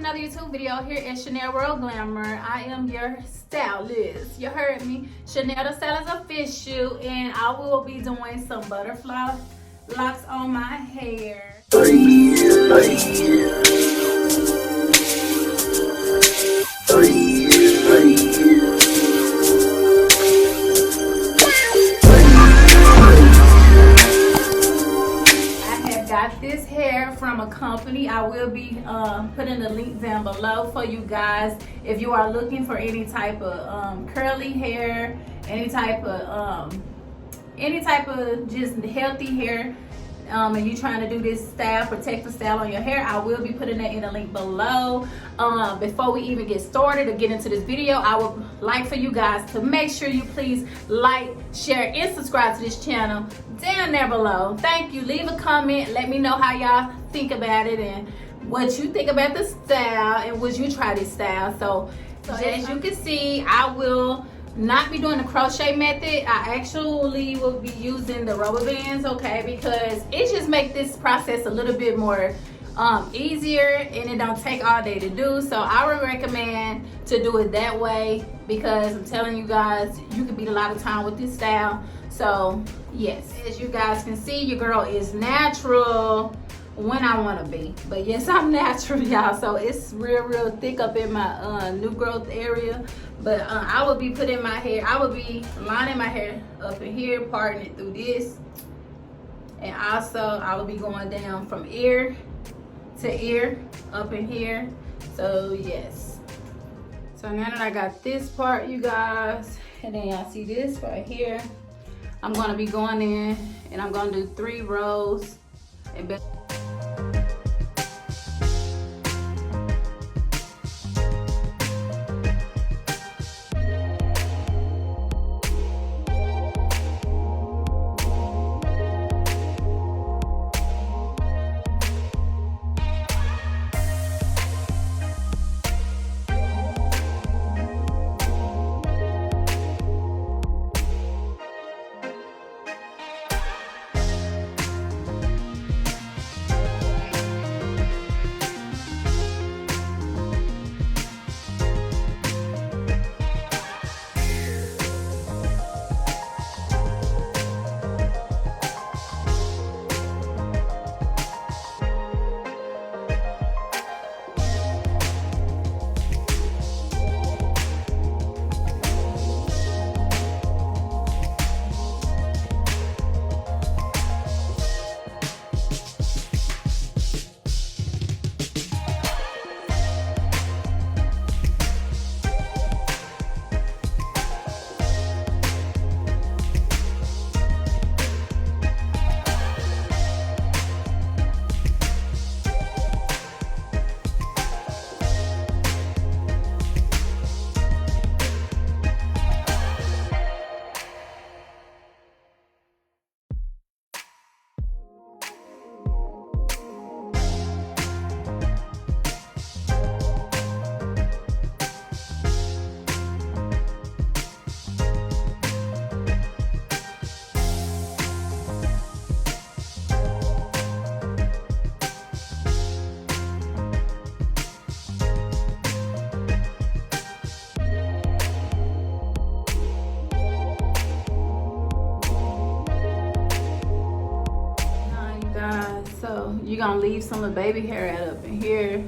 another YouTube video here at Chanel World Glamour. I am your stylist. You heard me. Chanel the Stylist Official, and I will be doing some butterfly locks on my hair. Got this hair from a company. I will be putting the link down below for you guys if you are looking for any type of curly hair, any type of just healthy hair, and you trying to do this style, protective style on your hair. I will be putting that in the link below. Before we even get started or get into this video, I would like for you guys to make sure you please like, share, and subscribe to this channel down there below. Thank you. Leave a comment. Let me know how y'all think about it and what you think about the style and would you try this style. So as you can see, I will not be doing the crochet method. I actually will be using the rubber bands, okay, because it just makes this process a little bit more easier and it don't take all day to do. So I would recommend to do it that way because I'm telling you guys, you can beat a lot of time with this style. So yes, as you guys can see, your girl is natural when I want to be. But yes, I'm natural, y'all. So it's real thick up in my new growth area. But I will be putting my hair, I will be lining my hair up in here, parting it through this. And also I will be going down from ear to ear up in here. So yes. So now that I got this part, you guys, and then y'all see this right here, I'm gonna be going in and I'm gonna do 3 rows. And so you're gonna leave some of the baby hair out up in here.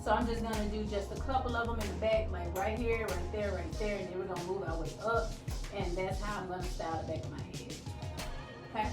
So I'm just gonna do just a couple of them in the back, like right here, right there, and then we're gonna move our way up, and that's how I'm gonna style the back of my head. Okay.